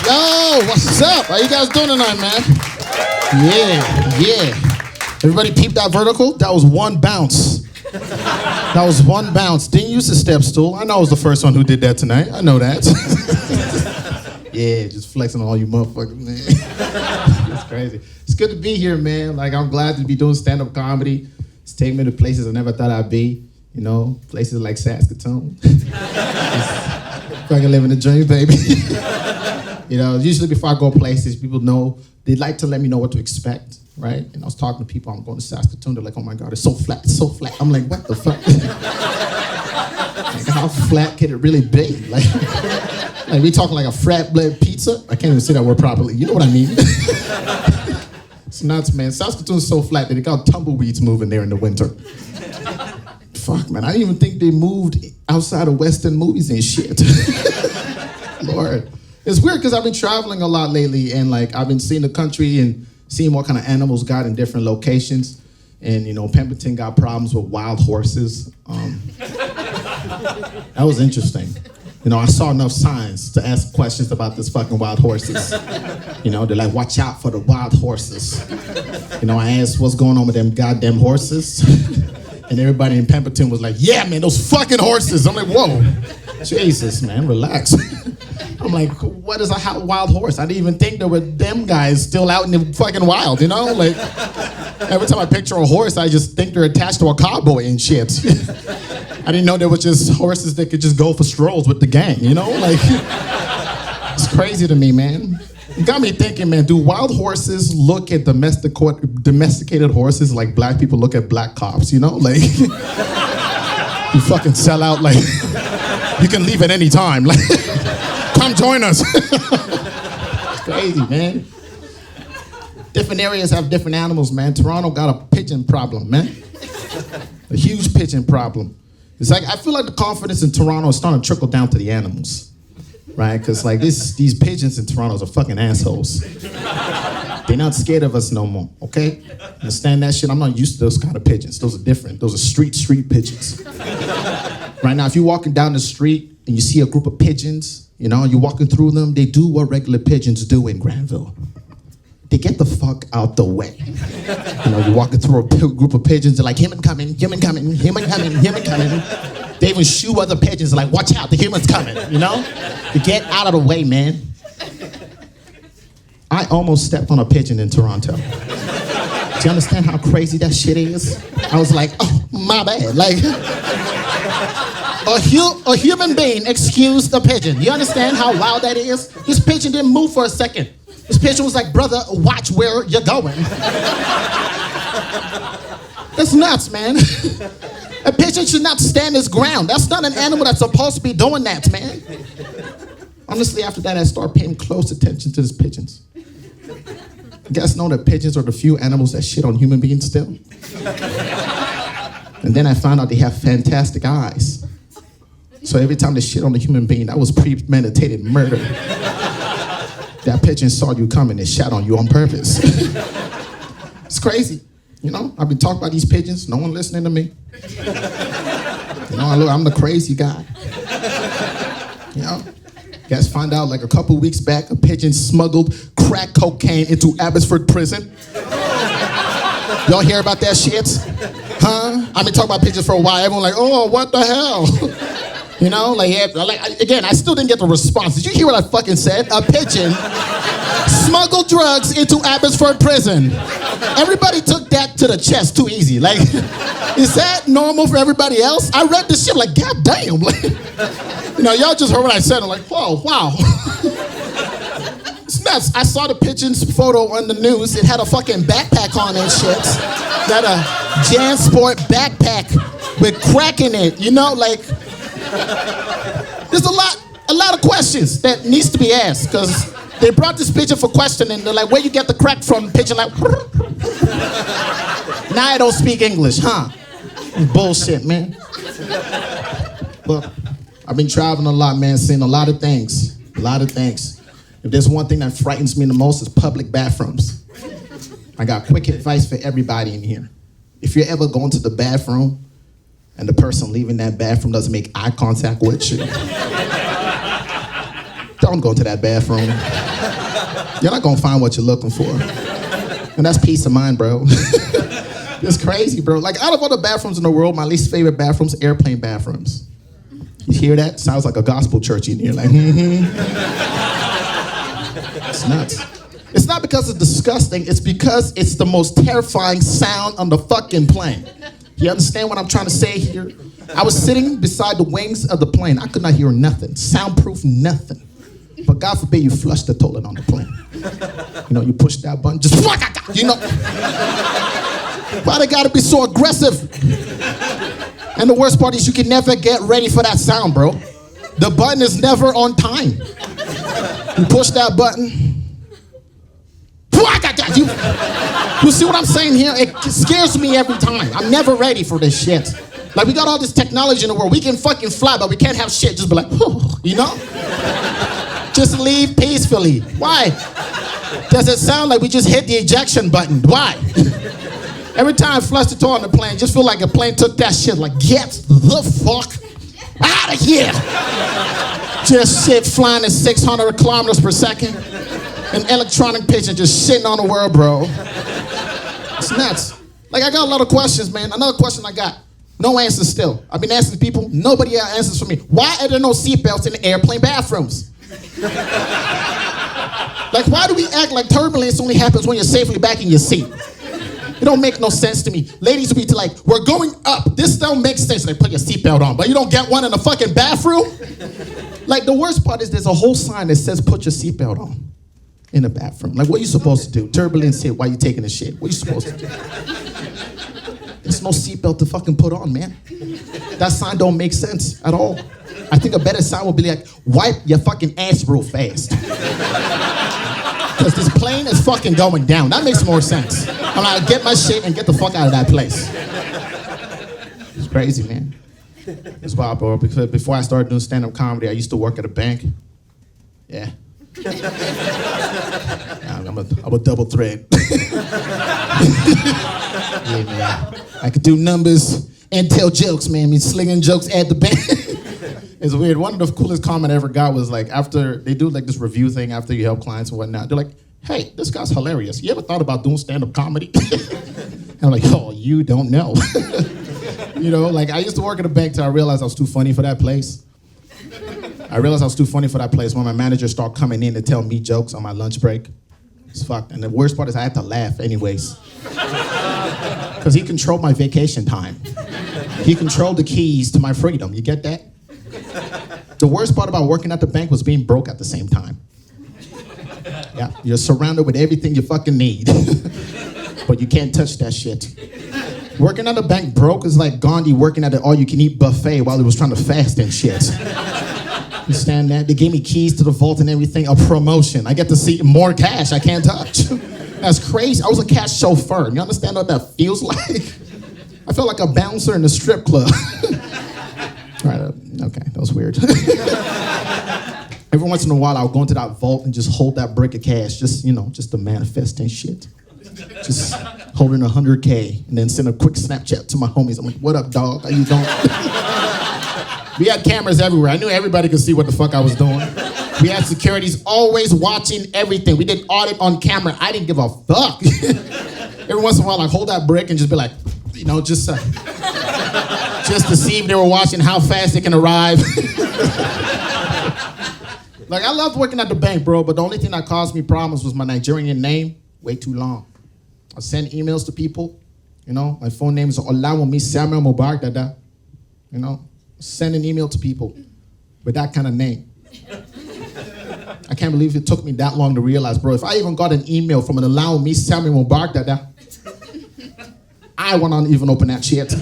Yo, what's up? How you guys doing tonight, man? Yeah. Everybody peep that vertical? That was one bounce. That was one bounce. Didn't use the step stool. I know I was the first one who did that tonight. I know that. Yeah, just flexing on all you motherfuckers, man. It's crazy. It's good to be here, man. Like, I'm glad to be doing stand-up comedy. It's taking me to places I never thought I'd be. You know, places like Saskatoon. Fucking living the dream, baby. You know, usually before I go places, people know, they like to let me know what to expect, right? And I was talking to people, I'm going to Saskatoon, they're like, oh my God, it's so flat, it's so flat. I'm like, what the fuck? Like, how flat can it really be? Like we talking like a frat bread pizza? I can't even say that word properly. You know what I mean? It's nuts, man. Saskatoon's so flat that they got tumbleweeds moving there in the winter. Fuck, man, I didn't even think they moved outside of Western movies and shit. Lord. It's weird because I've been traveling a lot lately and like I've been seeing the country and seeing what kind of animals got in different locations. And you know, Pemberton got problems with wild horses. That was interesting. You know, I saw enough signs to ask questions about this fucking wild horses. You know, they're like, watch out for the wild horses. You know, I asked what's going on with them goddamn horses. And everybody in Pemberton was like, yeah, man, those fucking horses. I'm like, whoa, Jesus, man, relax. I'm like, what is a wild horse? I didn't even think there were them guys still out in the fucking wild, you know? Like, every time I picture a horse, I just think they're attached to a cowboy and shit. I didn't know there were just horses that could just go for strolls with the gang, you know? Like, it's crazy to me, man. It got me thinking, man, do wild horses look at domesticated horses like black people look at black cops, you know? Like, you fucking sell out, like, you can leave at any time. Like, come join us. It's crazy, man. Different areas have different animals, man. Toronto got a pigeon problem, man. A huge pigeon problem. It's like, I feel like the confidence in Toronto is starting to trickle down to the animals. Right, because like these pigeons in Toronto are fucking assholes. They're not scared of us no more, okay? Understand that shit? I'm not used to those kind of pigeons. Those are different. Those are street pigeons. Right now, if you're walking down the street and you see a group of pigeons, you know, you're walking through them, they do what regular pigeons do in Granville. They get the fuck out the way. You know, you're walking through a group of pigeons, they're like, human coming, human coming, human coming, human coming. They even shoo other pigeons, like, watch out, the human's coming, you know? You get out of the way, man. I almost stepped on a pigeon in Toronto. Do you understand how crazy that shit is? I was like, oh, my bad. Like, a human being excused the pigeon. You understand how wild that is? This pigeon didn't move for a second. This pigeon was like, brother, watch where you're going. That's nuts, man. A pigeon should not stand its ground. That's not an animal that's supposed to be doing that, man. Honestly, after that, I started paying close attention to these pigeons. You guys know that pigeons are the few animals that shit on human beings still? And then I found out they have fantastic eyes. So every time they shit on a human being, that was premeditated murder. That pigeon saw you coming and shot on you on purpose. It's crazy. You know, I've been talking about these pigeons. No one listening to me. You know, I'm the crazy guy. You know, you guys find out like a couple weeks back, a pigeon smuggled crack cocaine into Abbotsford prison. Y'all hear about that shit? Huh? I've been talking about pigeons for a while. Everyone like, oh, what the hell? You know, like, again, I still didn't get the response. Did you hear what I fucking said? A pigeon smuggled drugs into Abbotsford prison. Everybody took that to the chest too easy. Like, is that normal for everybody else? I read this shit like, God damn. Like, you know, y'all just heard what I said. I'm like, whoa, wow. It's nuts. I saw the pigeon's photo on the news. It had a fucking backpack on and shit. That a JanSport backpack with crack in it. You know, like, there's a lot of questions that needs to be asked because they brought this pigeon for questioning. They're like, where you get the crack from? The pigeon like, now I don't speak English, huh? Bullshit, man. Look, I've been traveling a lot, man, seeing a lot of things. If there's one thing that frightens me the most, is public bathrooms. I got quick advice for everybody in here. If you're ever going to the bathroom and the person leaving that bathroom doesn't make eye contact with you, Don't go to that bathroom. You're not gonna find what you're looking for. And that's peace of mind, bro. It's crazy, bro. Like, out of all the bathrooms in the world, my least favorite bathrooms, airplane bathrooms. You hear that? Sounds like a gospel church in here. Like, It's nuts. It's not because it's disgusting. It's because it's the most terrifying sound on the fucking plane. You understand what I'm trying to say here? I was sitting beside the wings of the plane. I could not hear nothing. Soundproof, nothing. But God forbid you flush the toilet on the plane. You know, you push that button, just, you know. Why they gotta be so aggressive? And the worst part is you can never get ready for that sound, bro. The button is never on time. You push that button. You see what I'm saying here? It scares me every time. I'm never ready for this shit. Like, we got all this technology in the world. We can fucking fly, but we can't have shit. Just be like, you know? Just leave peacefully. Why? Does it sound like we just hit the ejection button? Why? Every time I flush the toilet on the plane, just feel like a plane took that shit. Like, get the fuck out of here. Just shit flying at 600 kilometers per second. An electronic pigeon just shitting on the world, bro. It's nuts. Like, I got a lot of questions, man. Another question I got. No answers still. I've been asking people. Nobody has answers for me. Why are there no seatbelts in the airplane bathrooms? Like, why do we act like turbulence only happens when you're safely back in your seat? It don't make no sense to me. Ladies will be like, we're going up. This don't make sense. Like, put your seatbelt on, but you don't get one in the fucking bathroom? Like, the worst part is there's a whole sign that says put your seatbelt on in the bathroom. Like, what are you supposed to do? Turbulence hit while you taking a shit. What are you supposed to do? There's no seatbelt to fucking put on, man. That sign don't make sense at all. I think a better sign would be like, wipe your fucking ass real fast. Because this plane is fucking going down. That makes more sense. I'm like, get my shit and get the fuck out of that place. It's crazy, man. It's wild, bro. Because before I started doing stand-up comedy, I used to work at a bank. Yeah. I'm a double threat. Yeah, man. I could do numbers and tell jokes, man. I mean, slinging jokes at the bank. It's weird. One of the coolest comments I ever got was like, after they do like this review thing after you help clients and whatnot, they're like, hey, this guy's hilarious. You ever thought about doing stand-up comedy? And I'm like, oh, you don't know. You know, like, I used to work at a bank till I realized I was too funny for that place. I realized I was too funny for that place when my manager started coming in to tell me jokes on my lunch break. It's fucked. And the worst part is I had to laugh anyways. Because he controlled my vacation time. He controlled the keys to my freedom. You get that? The worst part about working at the bank was being broke at the same time. Yeah, you're surrounded with everything you fucking need. But you can't touch that shit. Working at a bank broke is like Gandhi working at an all-you-can-eat buffet while he was trying to fast and shit. Understand that? They gave me keys to the vault and everything, a promotion. I get to see more cash I can't touch. That's crazy. I was a cash chauffeur. You understand what that feels like? I felt like a bouncer in a strip club. All right, okay, that was weird. Every once in a while, I'll go into that vault and just hold that brick of cash, just, you know, just to manifest and shit. Just holding 100K and then send a quick Snapchat to my homies. I'm like, what up, dog? How you doing? We had cameras everywhere. I knew everybody could see what the fuck I was doing. We had securities always watching everything. We did audit on camera. I didn't give a fuck. Every once in a while, I'd hold that brick and just be like, you know, just to see if they were watching how fast it can arrive. Like, I loved working at the bank, bro, but the only thing that caused me problems was my Nigerian name, way too long. I send emails to people, you know, my phone name is Ola Dada, you know, send an email to people with that kind of name. I can't believe it took me that long to realize, bro, if I even got an email from an Dada, I would not even open that shit.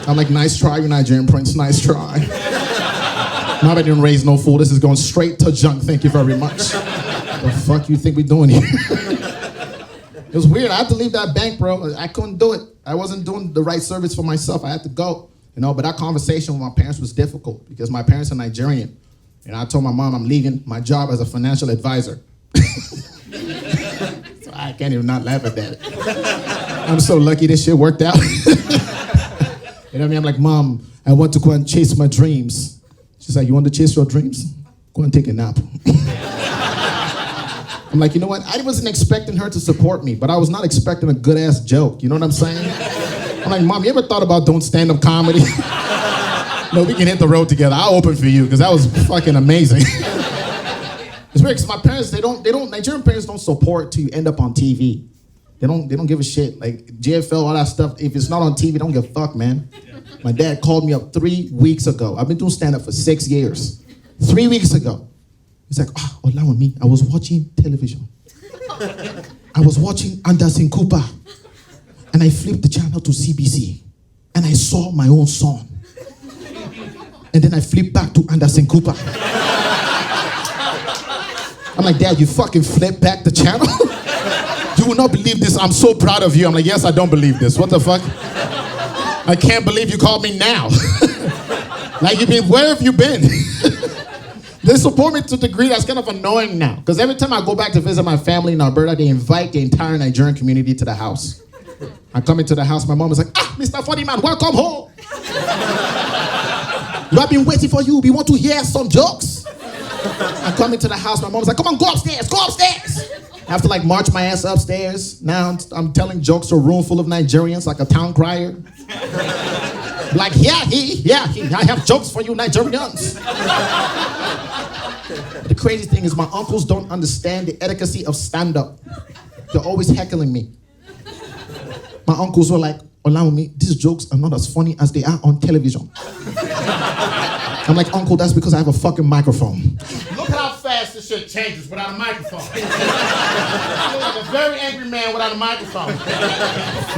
I'm like, nice try, you Nigerian prince, nice try. Now I didn't raise no fool, this is going straight to junk, thank you very much. The fuck you think we doing here? It was weird, I had to leave that bank, bro. I couldn't do it. I wasn't doing the right service for myself, I had to go. You know, but that conversation with my parents was difficult because my parents are Nigerian. And I told my mom I'm leaving my job as a financial advisor. So I can't even not laugh at that. I'm so lucky this shit worked out. You know what I mean? I'm like, Mom, I want to go and chase my dreams. She's like, you want to chase your dreams? go and take a nap. I'm like, you know what? I wasn't expecting her to support me, but I was not expecting a good-ass joke. You know what I'm saying? I'm like, Mom, you ever thought about doing stand-up comedy? No, we can hit the road together. I'll open for you, because that was fucking amazing. It's weird, because my parents, Nigerian parents don't support till you end up on TV. They don't give a shit. Like, JFL, all that stuff, if it's not on TV, don't give a fuck, man. My dad called me up 3 weeks ago. I've been doing stand-up for 6 years. 3 weeks ago. He's like, allow me. I was watching television. I was watching Anderson Cooper. And I flipped the channel to CBC. And I saw my own son. And then I flipped back to Anderson Cooper. I'm like, Dad, you fucking flipped back the channel? You will not believe this. I'm so proud of you. I'm like, yes, I don't believe this. What the fuck? I can't believe you called me now. Like, where have you been? They support me to a degree that's kind of annoying now. Because every time I go back to visit my family in Alberta, they invite the entire Nigerian community to the house. I come into the house, my mom is like, Mr. Funny Man, welcome home. I've been waiting for you. We want to hear some jokes. I come into the house, my mom's like, come on, go upstairs. I have to like march my ass upstairs. Now I'm telling jokes to a room full of Nigerians like a town crier. Like, I have jokes for you Nigerians. The crazy thing is my uncles don't understand the etiquette of stand-up. They're always heckling me. My uncles were like, allow me, these jokes are not as funny as they are on television. I'm like, Uncle, that's because I have a fucking microphone. Look how fast this shit changes without a microphone. I look like a very angry man without a microphone.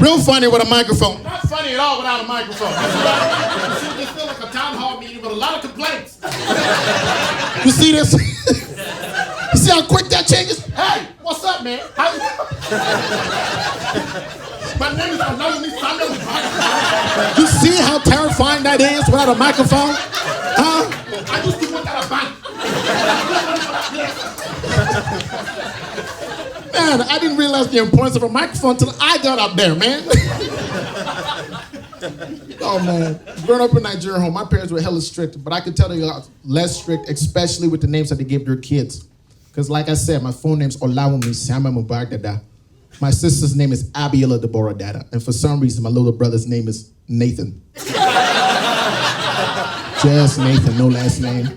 Real funny with a microphone. Not funny at all without a microphone. You feel like a town hall meeting with a lot of complaints. You see this? You see how quick that changes? Hey, what's up, man? How you My name is Ola Dada. You see how terrifying that is without a microphone? Huh? I used to work at a bank. Man, I didn't realize the importance of a microphone until I got up there, man. Oh, man. Growing up in Nigeria home, my parents were hella strict, but I could tell they got less strict, especially with the names that they gave their kids. Because like I said, my full name's Ola Dada. My sister's name is Abiola Deborah Dada. And for some reason, my little brother's name is Nathan. Just Nathan, no last name.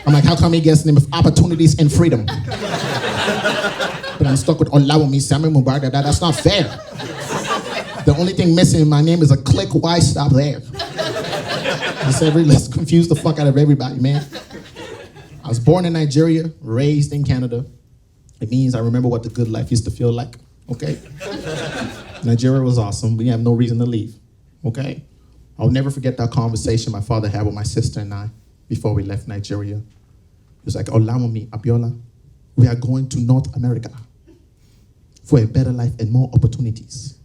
I'm like, how come he gets the name of opportunities and freedom? But I'm stuck with Olawumi Samuel Mubarak. That's not fair. The only thing missing in my name is a click. Why stop there? Let's confuse the fuck out of everybody, man. I was born in Nigeria, raised in Canada. It means I remember what the good life used to feel like, okay? Nigeria was awesome. We have no reason to leave, okay? I'll never forget that conversation my father had with my sister and I before we left Nigeria. He was like, Olawumi, Abiola, we are going to North America for a better life and more opportunities.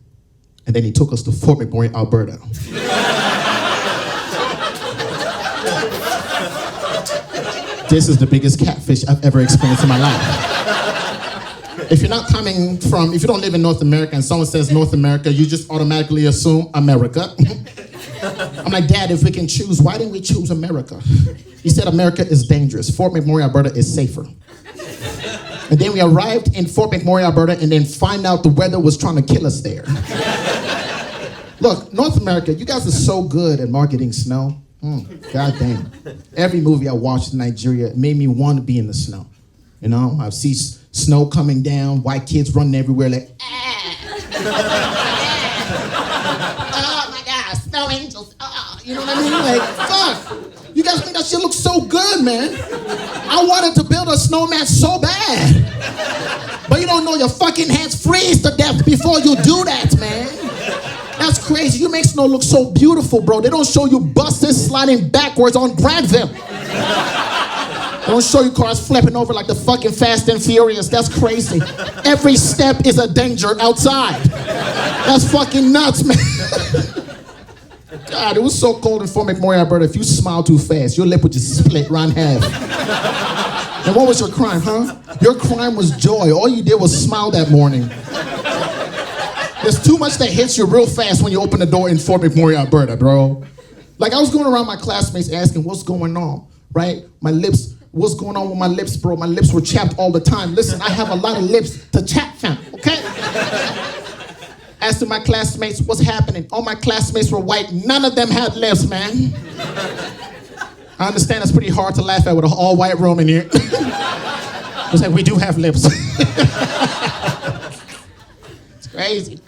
And then he took us to Fort McMurray, Alberta. This is the biggest catfish I've ever experienced in my life. If you don't live in North America and someone says North America, you just automatically assume America. I'm like, Dad, if we can choose, why didn't we choose America? He said America is dangerous. Fort McMurray, Alberta is safer. And then we arrived in Fort McMurray, Alberta, and then find out the weather was trying to kill us there. Look, North America, you guys are so good at marketing snow. God damn. Every movie I watched in Nigeria made me want to be in the snow. You know, I see snow coming down, white kids running everywhere like, oh my God, snow angels. You know what I mean? Like, fuck. You guys think that shit looks so good, man. I wanted to build a snowman so bad. But you don't know your fucking hands freeze to death before you do that, man. That's crazy. You make snow look so beautiful, bro. They don't show you buses sliding backwards on Granville. They don't show you cars flipping over like the fucking Fast and Furious. That's crazy. Every step is a danger outside. That's fucking nuts, man. God, it was so cold in Fort McMurray, Alberta. If you smile too fast, your lip would just split right in half. And what was your crime, huh? Your crime was joy. All you did was smile that morning. There's too much that hits you real fast when you open the door in Fort McMurray, Alberta, bro. Like, I was going around my classmates asking, what's going on, right? My lips what's going on with my lips, bro. My lips were chapped all the time. Listen, I have a lot of lips to chap, fam, okay? Asked my classmates, what's happening? All my classmates were white. None of them had lips, man. I understand it's pretty hard to laugh at with an all-white room in here. It's like, we do have lips. It's crazy.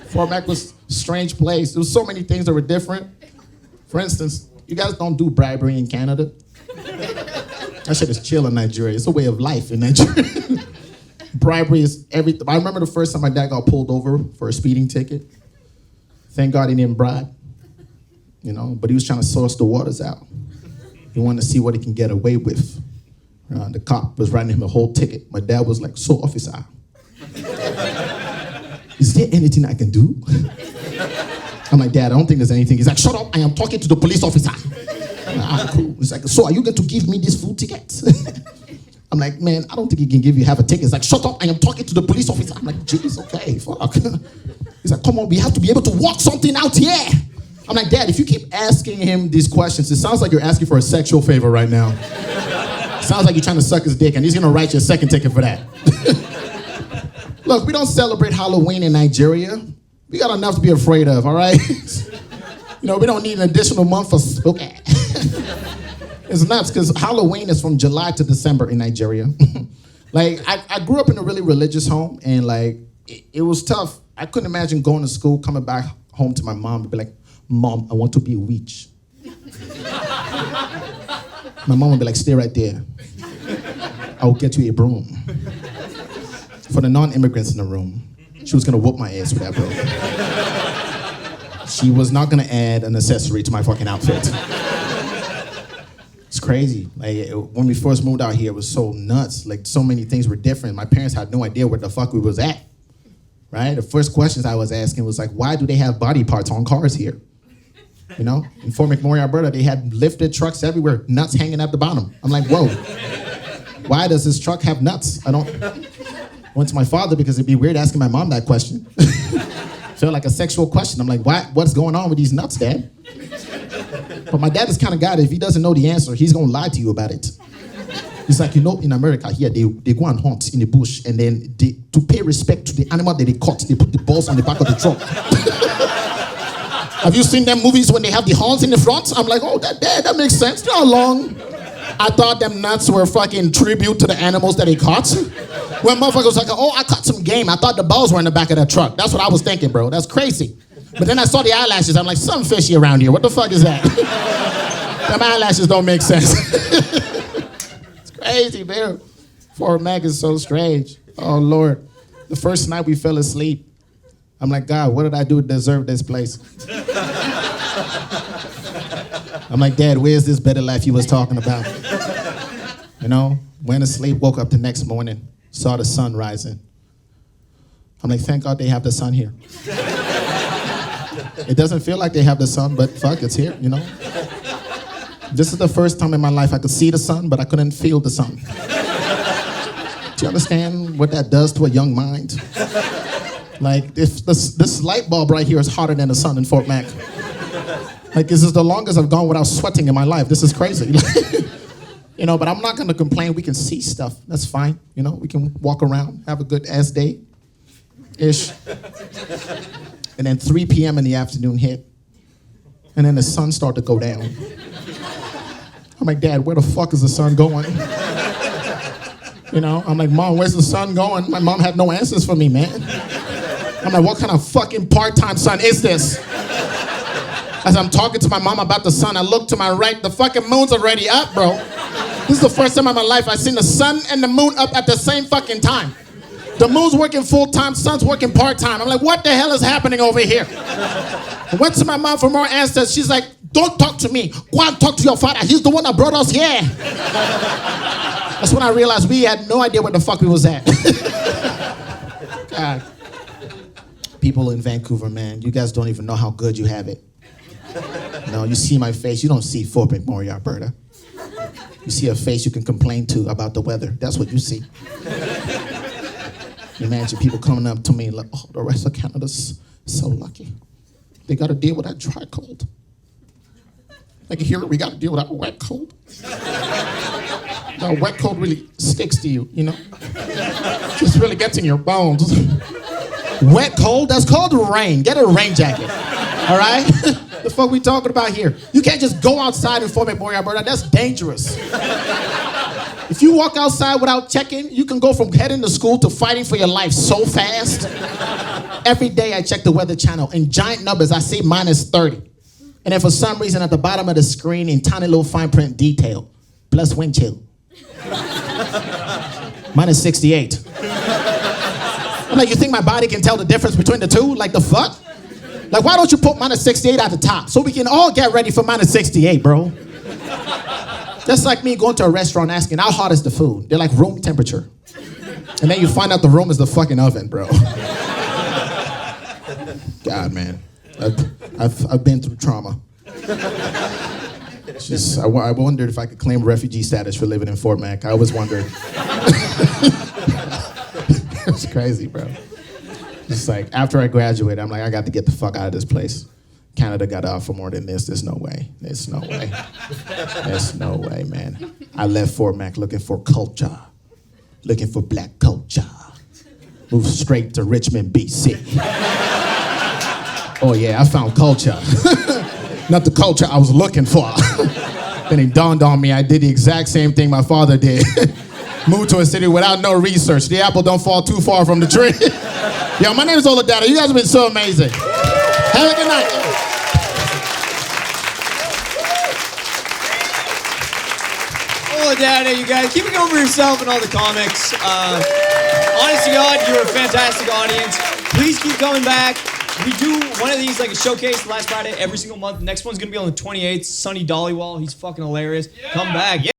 Fort Mac was a strange place. There was so many things that were different. For instance, you guys don't do bribery in Canada. That shit is chill in Nigeria. It's a way of life in Nigeria. Bribery is everything. I remember the first time my dad got pulled over for a speeding ticket. Thank God he didn't bribe, but he was trying to source the waters out. He wanted to see what he can get away with. The cop was writing him a whole ticket. My dad was like, so officer, is there anything I can do? I'm like, Dad, I don't think there's anything. He's like, shut up, I am talking to the police officer. I'm like, cool. He's like, so are you going to give me this full ticket? I'm like, man, I don't think he can give you half a ticket. He's like, shut up, I am talking to the police officer. I'm like, jeez, okay, fuck. He's like, come on, we have to be able to work something out here. I'm like, Dad, if you keep asking him these questions, it sounds like you're asking for a sexual favor right now. Sounds like you're trying to suck his dick, and he's gonna write you a second ticket for that. Look, we don't celebrate Halloween in Nigeria. We got enough to be afraid of, all right? We don't need an additional month for spooky. It's nuts, because Halloween is from July to December in Nigeria. I grew up in a really religious home, and it was tough. I couldn't imagine going to school, coming back home to my mom and be like, Mom, I want to be a witch. My mom would be like, stay right there. I will get you a broom. For the non-immigrants in the room, she was gonna whoop my ass with that broom. She was not gonna add an accessory to my fucking outfit. It's crazy. When we first moved out here, it was so nuts. So many things were different. My parents had no idea where the fuck we was at. Right? The first questions I was asking was why do they have body parts on cars here? In Fort McMurray, Alberta, they had lifted trucks everywhere, nuts hanging at the bottom. I'm like, whoa, why does this truck have nuts? I went to my father because it'd be weird asking my mom that question. Felt like a sexual question. I'm like, what's going on with these nuts, Dad? But my dad is kind of guy that if he doesn't know the answer, he's gonna lie to you about it. It's like, in America here, they go and hunt in the bush, and then to pay respect to the animal that they caught, they put the balls on the back of the truck. Have you seen them movies when they have the horns in the front? I'm like, oh, that makes sense. How long? I thought them nuts were fucking tribute to the animals that they caught. When motherfuckers was like, oh, I caught some game. I thought the balls were in the back of that truck. That's what I was thinking, bro. That's crazy. But then I saw the eyelashes. I'm like, something fishy around here. What the fuck is that? Them eyelashes don't make sense. It's crazy, man. Fort Mac is so strange. Oh, Lord. The first night we fell asleep, I'm like, God, what did I do to deserve this place? I'm like, Dad, where's this better life you was talking about? Went to sleep, woke up the next morning, saw the sun rising. I'm like, thank God they have the sun here. It doesn't feel like they have the sun, but fuck, it's here, This is the first time in my life I could see the sun, but I couldn't feel the sun. Do you understand what that does to a young mind? If this light bulb right here is hotter than the sun in Fort Mac. This is the longest I've gone without sweating in my life. This is crazy. But I'm not gonna complain. We can see stuff. That's fine. We can walk around, have a good ass day. Ish. And then 3 p.m. in the afternoon hit. And then the sun started to go down. I'm like, Dad, where the fuck is the sun going? I'm like, Mom, where's the sun going? My mom had no answers for me, man. I'm like, what kind of fucking part-time sun is this? As I'm talking to my mom about the sun, I look to my right, the fucking moon's already up, bro. This is the first time in my life I've seen the sun and the moon up at the same fucking time. The moon's working full-time, sun's working part-time. I'm like, what the hell is happening over here? I went to my mom for more answers. She's like, don't talk to me. Go and talk to your father. He's the one that brought us here. That's when I realized we had no idea where the fuck we was at. God. People in Vancouver, man, you guys don't even know how good you have it. You see my face. You don't see Fort McMurray, Alberta. You see a face you can complain to about the weather. That's what you see. Imagine people coming up to me like, oh, the rest of Canada's so lucky. They got to deal with that dry cold. Here we got to deal with that wet cold. No, wet cold really sticks to you, you know? Just really gets in your bones. Wet cold? That's called rain. Get a rain jacket. All right? The fuck we talking about here? You can't just go outside in Fort McMurray, Alberta. That's dangerous. If you walk outside without checking, you can go from heading to school to fighting for your life so fast. Every day I check the Weather Channel. In giant numbers, I see -30. And then for some reason, at the bottom of the screen, in tiny little fine print detail, plus wind chill. -68. I'm like, you think my body can tell the difference between the two? Like, the fuck? Like, why don't you put -68 at the top so we can all get ready for -68, bro? That's like me going to a restaurant asking, how hot is the food? They're like, room temperature. And then you find out the room is the fucking oven, bro. God, man. I've been through trauma. It's just, I wondered if I could claim refugee status for living in Fort Mac. I always wondered. It's crazy, bro. Just like, after I graduated, I'm like, I got to get the fuck out of this place. Canada got out for more than this. There's no way. There's no way. There's no way, man. I left Fort Mac looking for culture. Looking for black culture. Moved straight to Richmond, BC. Oh yeah, I found culture. Not the culture I was looking for. Then it dawned on me I did the exact same thing my father did. Moved to a city without no research. The apple don't fall too far from the tree. Yo, my name is Ola Dada. You guys have been so amazing. Have a good night. Ola Dada, you guys. Keep it going for yourself and all the comics. Honest to God, you're a fantastic audience. Please keep coming back. We do one of these, like a showcase last Friday every single month. The next one's going to be on the 28th. Sonny Dollywall. He's fucking hilarious. Yeah. Come back. Yeah.